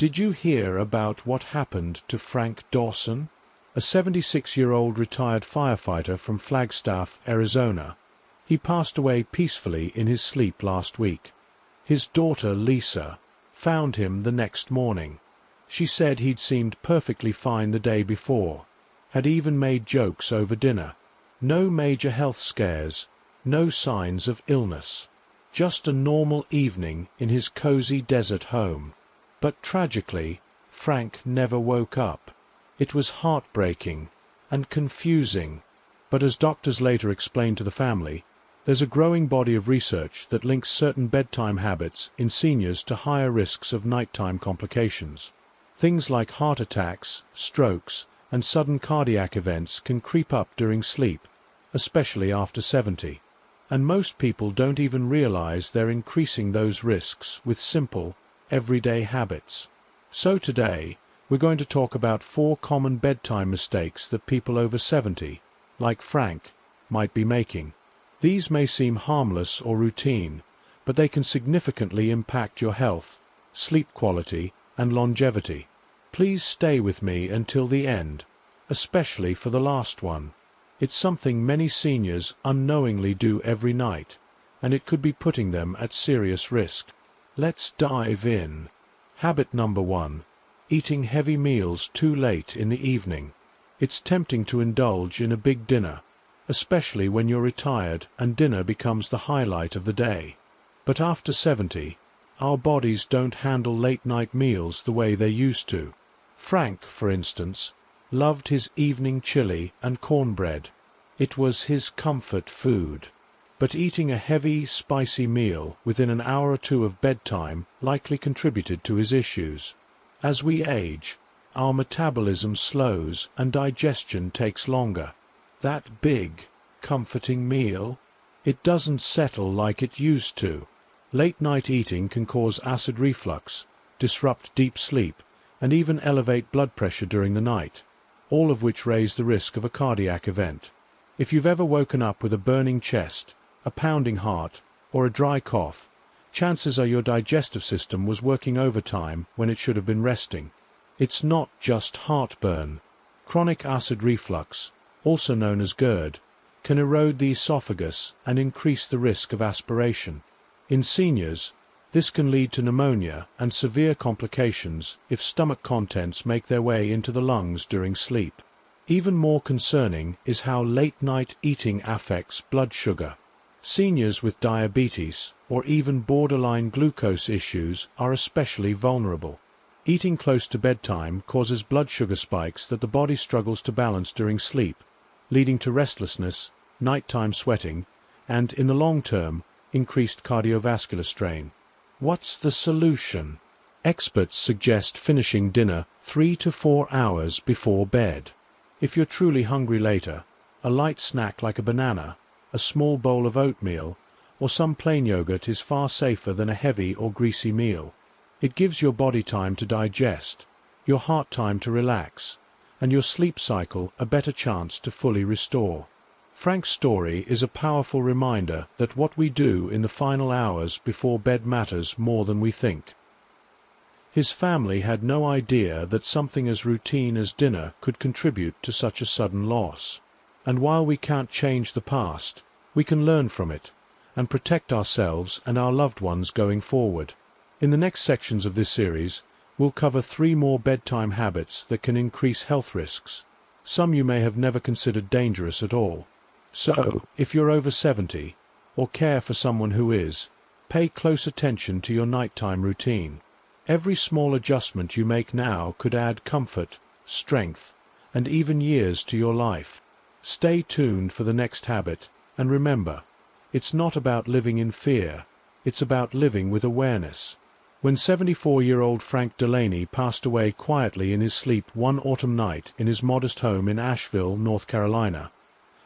Did you hear about what happened to Frank Dawson? A 76-year-old retired firefighter from Flagstaff, Arizona. He passed away peacefully in his sleep last week. His daughter, Lisa, found him the next morning. She said he'd seemed perfectly fine the day before, had even made jokes over dinner. No major health scares, no signs of illness. Just a normal evening in his cozy desert home. But tragically, Frank never woke up. It was heartbreaking and confusing, but as doctors later explained to the family, there's a growing body of research that links certain bedtime habits in seniors to higher risks of nighttime complications. Things like heart attacks, strokes, and sudden cardiac events can creep up during sleep, especially after 70. And most people don't even realize they're increasing those risks with simple, everyday habits. So today, we're going to talk about 4 common bedtime mistakes that people over 70, like Frank, might be making. These may seem harmless or routine, but they can significantly impact your health, sleep quality, and longevity. Please stay with me until the end, especially for the last one. It's something many seniors unknowingly do every night, and it could be putting them at serious risk. Let's dive in. Habit number 1. Eating heavy meals too late in the evening. It's tempting to indulge in a big dinner, especially when you're retired and dinner becomes the highlight of the day. But after 70, our bodies don't handle late-night meals the way they used to. Frank, for instance, loved his evening chili and cornbread. It was his comfort food. But eating a heavy, spicy meal within an hour or two of bedtime likely contributed to his issues. As we age, our metabolism slows and digestion takes longer. That big, comforting meal, it doesn't settle like it used to. Late-night eating can cause acid reflux, disrupt deep sleep, and even elevate blood pressure during the night, all of which raise the risk of a cardiac event. If you've ever woken up with a burning chest, a pounding heart, or a dry cough, chances are your digestive system was working overtime when it should have been resting. It's not just heartburn. Chronic acid reflux, also known as GERD, can erode the esophagus and increase the risk of aspiration. In seniors, this can lead to pneumonia and severe complications if stomach contents make their way into the lungs during sleep. Even more concerning is how late-night eating affects blood sugar. Seniors with diabetes or even borderline glucose issues are especially vulnerable. Eating close to bedtime causes blood sugar spikes that the body struggles to balance during sleep, leading to restlessness, nighttime sweating, and, in the long term, increased cardiovascular strain. What's the solution? Experts suggest finishing dinner 3 to 4 hours before bed. If you're truly hungry later, a light snack like a banana, a small bowl of oatmeal, or some plain yogurt is far safer than a heavy or greasy meal. It gives your body time to digest, your heart time to relax, and your sleep cycle a better chance to fully restore. Frank's story is a powerful reminder that what we do in the final hours before bed matters more than we think. His family had no idea that something as routine as dinner could contribute to such a sudden loss. And while we can't change the past, we can learn from it and protect ourselves and our loved ones going forward. In the next sections of this series, we'll cover 3 more bedtime habits that can increase health risks. Some you may have never considered dangerous at all. So, if you're over 70, or care for someone who is, pay close attention to your nighttime routine. Every small adjustment you make now could add comfort, strength, and even years to your life. Stay tuned for the next habit, and remember, it's not about living in fear, it's about living with awareness. When 74-year-old Frank Delaney passed away quietly in his sleep one autumn night in his modest home in Asheville, North Carolina,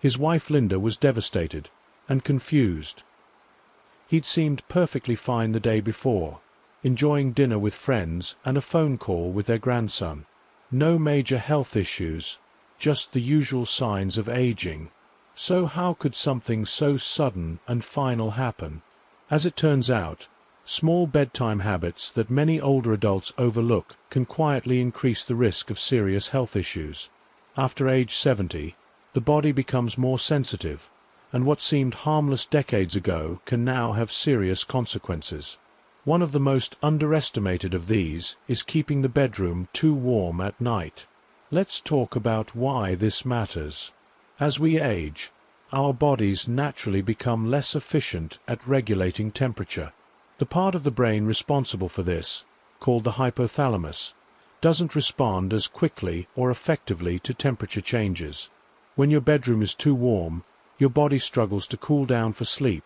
his wife Linda was devastated and confused. He'd seemed perfectly fine the day before, enjoying dinner with friends and a phone call with their grandson. No major health issues, just the usual signs of aging. So how could something so sudden and final happen? As it turns out, Small bedtime habits that many older adults overlook can quietly increase the risk of serious health issues. After age 70, the body becomes more sensitive, and what seemed harmless decades ago can now have serious consequences. One of the most underestimated of these is keeping the bedroom too warm at night. Let's talk about why this matters. As we age, our bodies naturally become less efficient at regulating temperature. The part of the brain responsible for this, called the hypothalamus, doesn't respond as quickly or effectively to temperature changes. When your bedroom is too warm, your body struggles to cool down for sleep,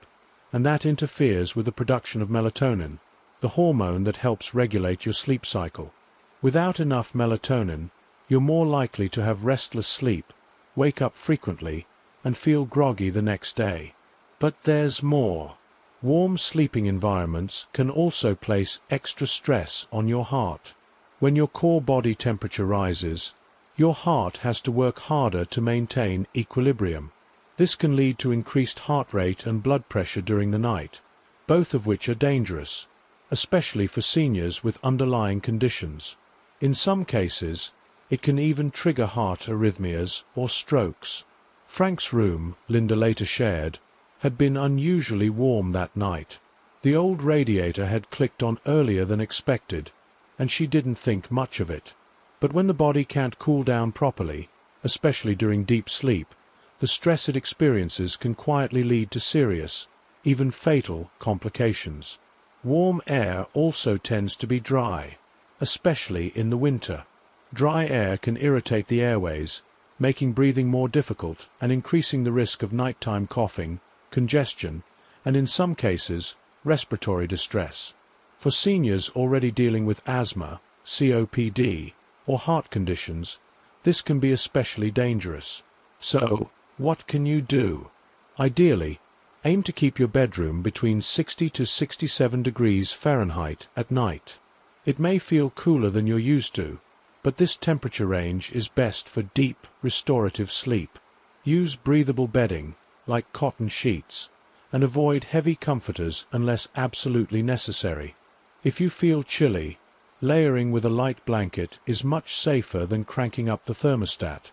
and that interferes with the production of melatonin, the hormone that helps regulate your sleep cycle. Without enough melatonin, you're more likely to have restless sleep, wake up frequently, and feel groggy the next day. But there's more. Warm sleeping environments can also place extra stress on your heart. When your core body temperature rises, your heart has to work harder to maintain equilibrium. This can lead to increased heart rate and blood pressure during the night, both of which are dangerous, especially for seniors with underlying conditions. In some cases, it can even trigger heart arrhythmias or strokes. Frank's room, Linda later shared, had been unusually warm that night. The old radiator had clicked on earlier than expected, and she didn't think much of it. But when the body can't cool down properly, especially during deep sleep, the stress it experiences can quietly lead to serious, even fatal, complications. Warm air also tends to be dry, especially in the winter. Dry air can irritate the airways, making breathing more difficult and increasing the risk of nighttime coughing, congestion, and in some cases, respiratory distress. For seniors already dealing with asthma, COPD, or heart conditions, this can be especially dangerous. So, what can you do? Ideally, aim to keep your bedroom between 60 to 67 degrees Fahrenheit at night. It may feel cooler than you're used to, but this temperature range is best for deep, restorative sleep. Use breathable bedding, like cotton sheets, and avoid heavy comforters unless absolutely necessary. If you feel chilly, layering with a light blanket is much safer than cranking up the thermostat.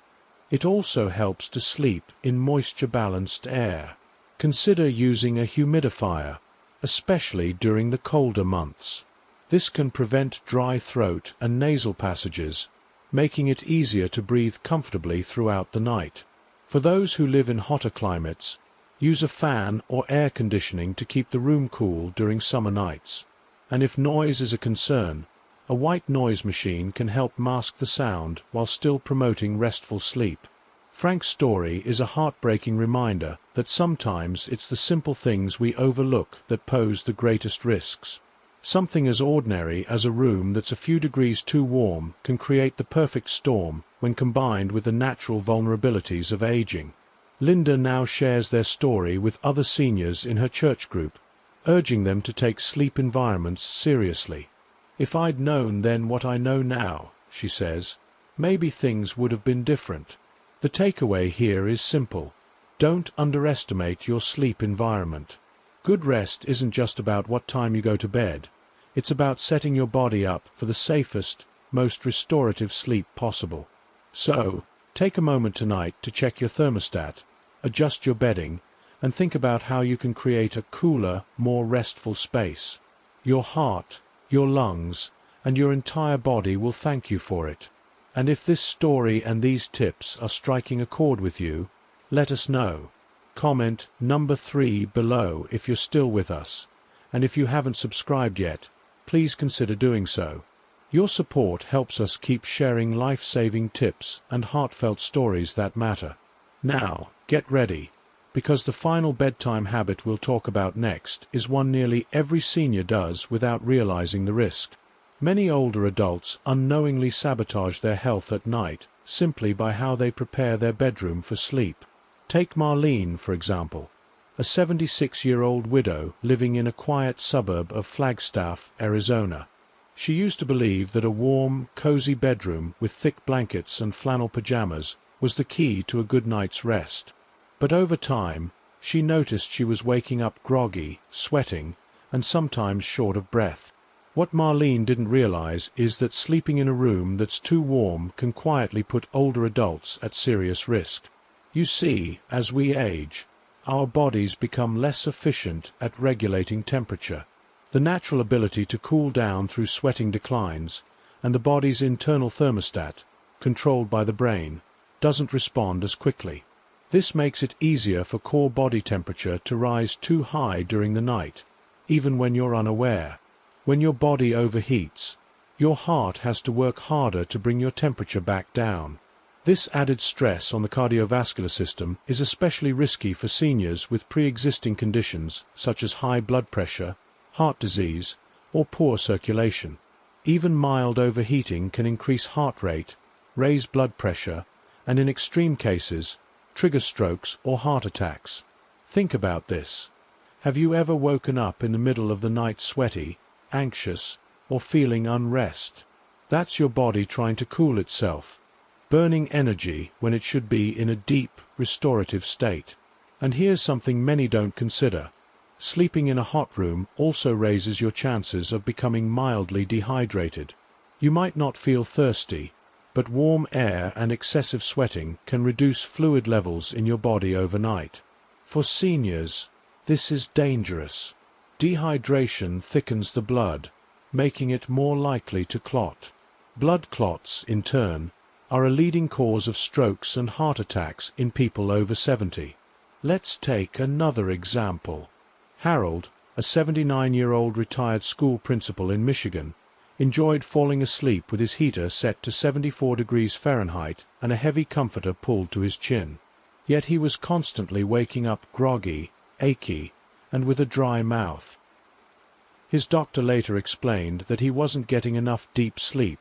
It also helps to sleep in moisture-balanced air. Consider using a humidifier, especially during the colder months. This can prevent dry throat and nasal passages, making it easier to breathe comfortably throughout the night. For those who live in hotter climates, use a fan or air conditioning to keep the room cool during summer nights. And if noise is a concern, a white noise machine can help mask the sound while still promoting restful sleep. Frank's story is a heartbreaking reminder that sometimes it's the simple things we overlook that pose the greatest risks. Something as ordinary as a room that's a few degrees too warm can create the perfect storm when combined with the natural vulnerabilities of aging. Linda now shares their story with other seniors in her church group, urging them to take sleep environments seriously. "If I'd known then what I know now," she says, "maybe things would have been different." The takeaway here is simple. Don't underestimate your sleep environment. Good rest isn't just about what time you go to bed. It's about setting your body up for the safest, most restorative sleep possible. So, take a moment tonight to check your thermostat, adjust your bedding, and think about how you can create a cooler, more restful space. Your heart, your lungs, and your entire body will thank you for it. And if this story and these tips are striking a chord with you, let us know. Comment number 3 below if you're still with us, and if you haven't subscribed yet, please consider doing so. Your support helps us keep sharing life-saving tips and heartfelt stories that matter. Now, get ready, because the final bedtime habit we'll talk about next is one nearly every senior does without realizing the risk. Many older adults unknowingly sabotage their health at night simply by how they prepare their bedroom for sleep. Take Marlene, for example, a 76-year-old widow living in a quiet suburb of Flagstaff, Arizona. She used to believe that a warm, cozy bedroom with thick blankets and flannel pajamas was the key to a good night's rest. But over time, she noticed she was waking up groggy, sweating, and sometimes short of breath. What Marlene didn't realize is that sleeping in a room that's too warm can quietly put older adults at serious risk. You see, as we age, our bodies become less efficient at regulating temperature. The natural ability to cool down through sweating declines, and the body's internal thermostat, controlled by the brain, doesn't respond as quickly. This makes it easier for core body temperature to rise too high during the night, even when you're unaware. When your body overheats, your heart has to work harder to bring your temperature back down. This added stress on the cardiovascular system is especially risky for seniors with pre-existing conditions such as high blood pressure, heart disease, or poor circulation. Even mild overheating can increase heart rate, raise blood pressure, and in extreme cases, trigger strokes or heart attacks. Think about this. Have you ever woken up in the middle of the night sweaty, anxious, or feeling unrest? That's your body trying to cool itself, burning energy when it should be in a deep, restorative state. And here's something many don't consider. Sleeping in a hot room also raises your chances of becoming mildly dehydrated. You might not feel thirsty, but warm air and excessive sweating can reduce fluid levels in your body overnight. For seniors, this is dangerous. Dehydration thickens the blood, making it more likely to clot. Blood clots, in turn, are a leading cause of strokes and heart attacks in people over 70. Let's take another example. Harold, a 79-year-old retired school principal in Michigan, enjoyed falling asleep with his heater set to 74 degrees Fahrenheit and a heavy comforter pulled to his chin. Yet he was constantly waking up groggy, achy, and with a dry mouth. His doctor later explained that he wasn't getting enough deep sleep,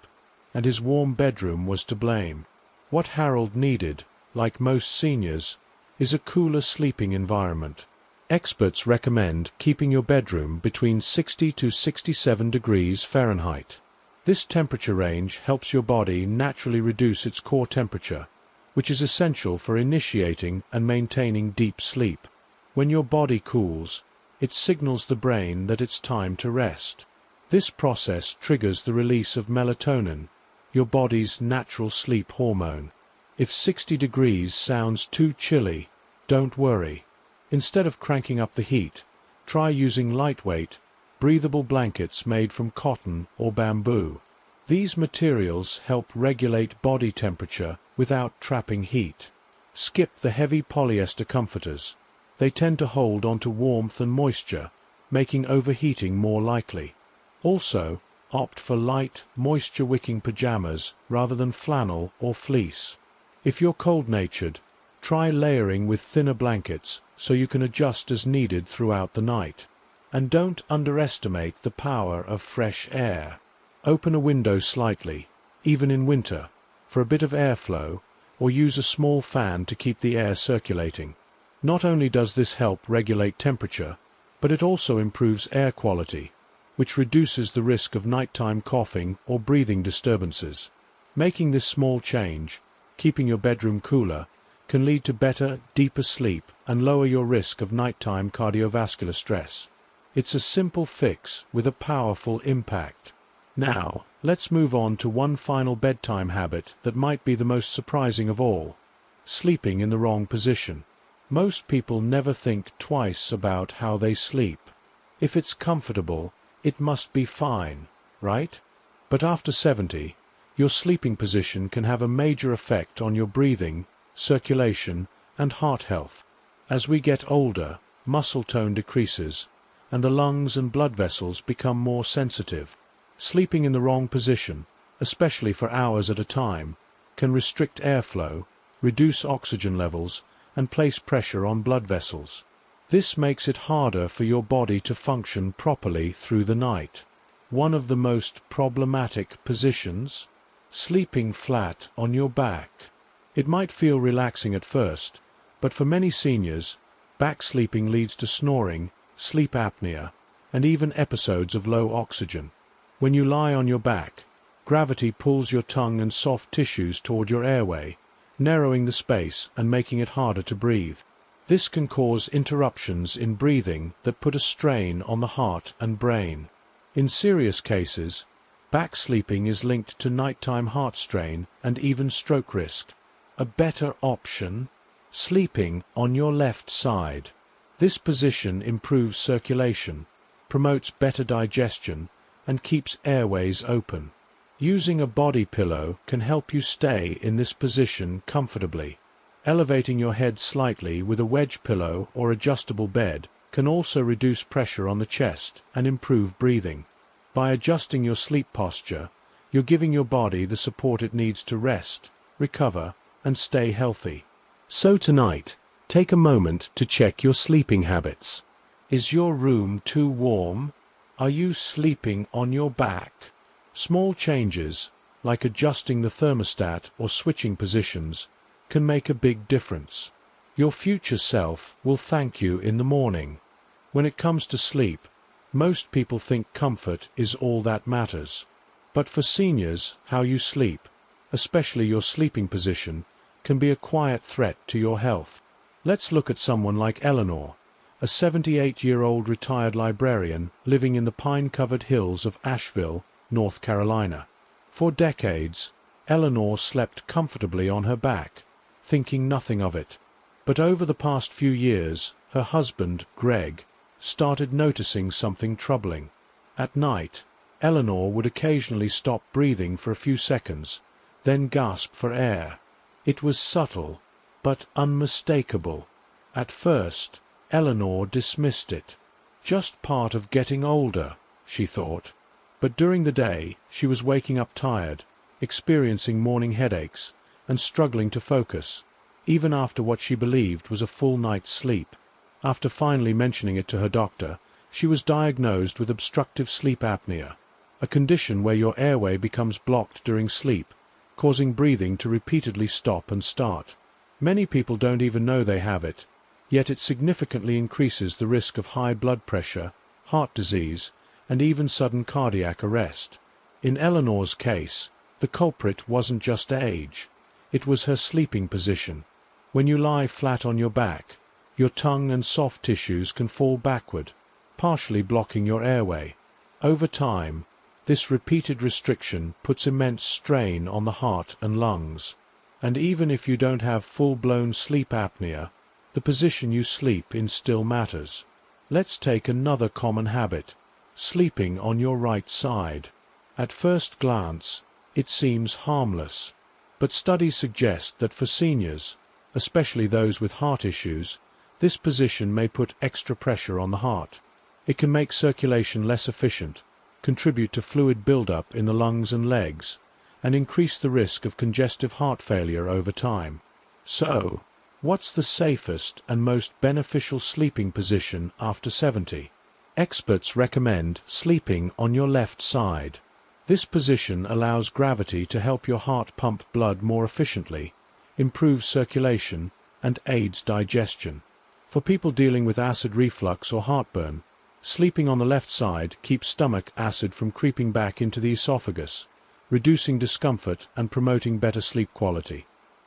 and his warm bedroom was to blame. What Harold needed, like most seniors, is a cooler sleeping environment. Experts recommend keeping your bedroom between 60 to 67 degrees Fahrenheit. This temperature range helps your body naturally reduce its core temperature, which is essential for initiating and maintaining deep sleep. When your body cools, it signals the brain that it's time to rest. This process triggers the release of melatonin, your body's natural sleep hormone. If 60 degrees sounds too chilly, don't worry. Instead of cranking up the heat, try using lightweight, breathable blankets made from cotton or bamboo. These materials help regulate body temperature without trapping heat. Skip the heavy polyester comforters. They tend to hold onto warmth and moisture, making overheating more likely. Also, opt for light, moisture-wicking pajamas rather than flannel or fleece. If you're cold-natured, try layering with thinner blankets so you can adjust as needed throughout the night. And don't underestimate the power of fresh air. Open a window slightly, even in winter, for a bit of airflow, or use a small fan to keep the air circulating. Not only does this help regulate temperature, but it also improves air quality, which reduces the risk of nighttime coughing or breathing disturbances. Making this small change, keeping your bedroom cooler, can lead to better, deeper sleep and lower your risk of nighttime cardiovascular stress. It's a simple fix with a powerful impact. Now, let's move on to one final bedtime habit that might be the most surprising of all: sleeping in the wrong position. Most people never think twice about how they sleep. If it's comfortable, it must be fine, right? But after 70, your sleeping position can have a major effect on your breathing, circulation, and heart health. As we get older, muscle tone decreases, and the lungs and blood vessels become more sensitive. Sleeping in the wrong position, especially for hours at a time, can restrict airflow, reduce oxygen levels, and place pressure on blood vessels. This makes it harder for your body to function properly through the night. One of the most problematic positions? Sleeping flat on your back. It might feel relaxing at first, but for many seniors, back sleeping leads to snoring, sleep apnea, and even episodes of low oxygen. When you lie on your back, gravity pulls your tongue and soft tissues toward your airway, narrowing the space and making it harder to breathe. This can cause interruptions in breathing that put a strain on the heart and brain. In serious cases, back sleeping is linked to nighttime heart strain and even stroke risk. A better option? Sleeping on your left side. This position improves circulation, promotes better digestion, and keeps airways open. Using a body pillow can help you stay in this position comfortably. Elevating your head slightly with a wedge pillow or adjustable bed can also reduce pressure on the chest and improve breathing. By adjusting your sleep posture, you're giving your body the support it needs to rest, recover, and stay healthy. So tonight, take a moment to check your sleeping habits. Is your room too warm? Are you sleeping on your back? Small changes, like adjusting the thermostat or switching positions, can make a big difference. Your future self will thank you in the morning. When it comes to sleep, most people think comfort is all that matters. But for seniors, how you sleep, especially your sleeping position, can be a quiet threat to your health. Let's look at someone like Eleanor, a 78-year-old retired librarian living in the pine-covered hills of Asheville, North Carolina. For decades, Eleanor slept comfortably on her back, thinking nothing of it. But over the past few years, her husband, Greg, started noticing something troubling. At night, Eleanor would occasionally stop breathing for a few seconds, then gasp for air. It was subtle, but unmistakable. At first, Eleanor dismissed it. Just part of getting older, she thought. But during the day, she was waking up tired, experiencing morning headaches, and struggling to focus, even after what she believed was a full night's sleep. After finally mentioning it to her doctor, she was diagnosed with obstructive sleep apnea, a condition where your airway becomes blocked during sleep, causing breathing to repeatedly stop and start. Many people don't even know they have it, yet it significantly increases the risk of high blood pressure, heart disease, and even sudden cardiac arrest. In Eleanor's case, the culprit wasn't just age. It was her sleeping position. When you lie flat on your back, your tongue and soft tissues can fall backward, partially blocking your airway. Over time, this repeated restriction puts immense strain on the heart and lungs. And even if you don't have full-blown sleep apnea, the position you sleep in still matters. Let's take another common habit: sleeping on your right side. At first glance, it seems harmless. But studies suggest that for seniors, especially those with heart issues, this position may put extra pressure on the heart. It can make circulation less efficient, contribute to fluid buildup in the lungs and legs, and increase the risk of congestive heart failure over time. So, what's the safest and most beneficial sleeping position after 70? Experts recommend sleeping on your left side. This position allows gravity to help your heart pump blood more efficiently, improves circulation, and aids digestion. For people dealing with acid reflux or heartburn, sleeping on the left side keeps stomach acid from creeping back into the esophagus, reducing discomfort and promoting better sleep quality.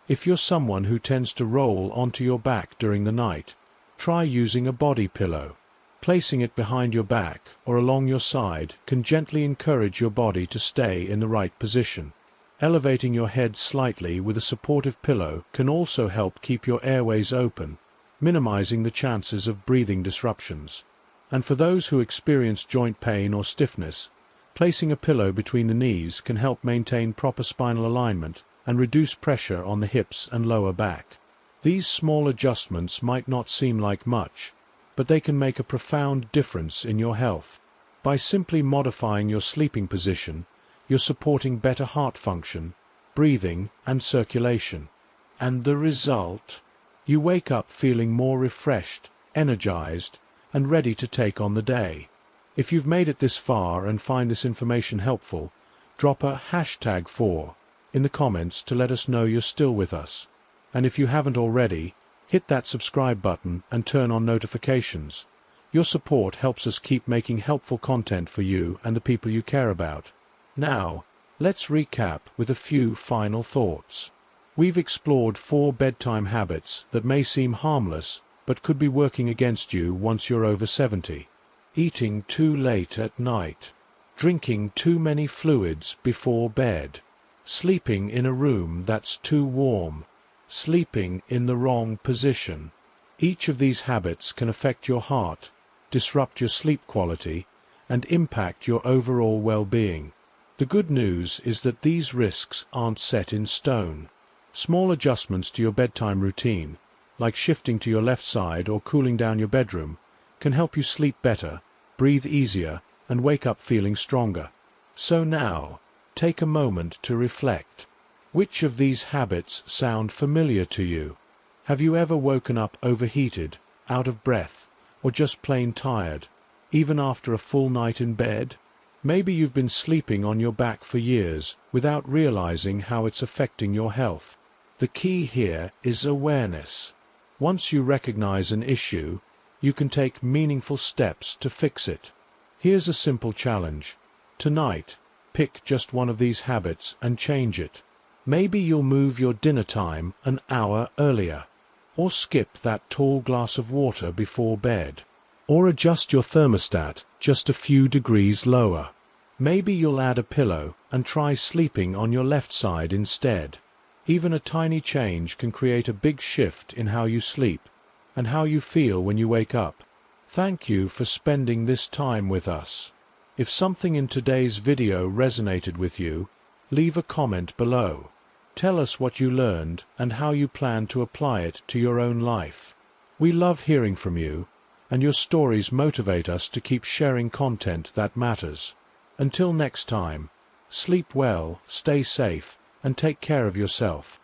If you're someone who tends to roll onto your back during the night, try using a body pillow. Placing it behind your back or along your side can gently encourage your body to stay in the right position. Elevating your head slightly with a supportive pillow can also help keep your airways open, minimizing the chances of breathing disruptions. And for those who experience joint pain or stiffness, placing a pillow between the knees can help maintain proper spinal alignment and reduce pressure on the hips and lower back. These small adjustments might not seem like much, but they can make a profound difference in your health. By simply modifying your sleeping position, you're supporting better heart function, breathing, and circulation. And the result? You wake up feeling more refreshed, energized, and ready to take on the day. If you've made it this far and find this information helpful, drop a #4 in the comments to let us know you're still with us. And if you haven't already, hit that subscribe button and turn on notifications. Your support helps us keep making helpful content for you and the people you care about. Now, let's recap with a few final thoughts. We've explored 4 bedtime habits that may seem harmless, but could be working against you once you're over 70. Eating too late at night. Drinking too many fluids before bed. Sleeping in a room that's too warm. Sleeping in the wrong position. Each of these habits can affect your heart, disrupt your sleep quality, and impact your overall well-being. The good news is that these risks aren't set in stone. Small adjustments to your bedtime routine, like shifting to your left side or cooling down your bedroom, can help you sleep better, breathe easier, and wake up feeling stronger. So now, take a moment to reflect. Which of these habits sound familiar to you? Have you ever woken up overheated, out of breath, or just plain tired, even after a full night in bed? Maybe you've been sleeping on your back for years without realizing how it's affecting your health. The key here is awareness. Once you recognize an issue, you can take meaningful steps to fix it. Here's a simple challenge. Tonight, pick just one of these habits and change it. Maybe you'll move your dinner time an hour earlier, or skip that tall glass of water before bed, or adjust your thermostat just a few degrees lower. Maybe you'll add a pillow and try sleeping on your left side instead. Even a tiny change can create a big shift in how you sleep and how you feel when you wake up. Thank you for spending this time with us. If something in today's video resonated with you, leave a comment below. Tell us what you learned and how you plan to apply it to your own life. We love hearing from you, and your stories motivate us to keep sharing content that matters. Until next time, sleep well, stay safe, and take care of yourself.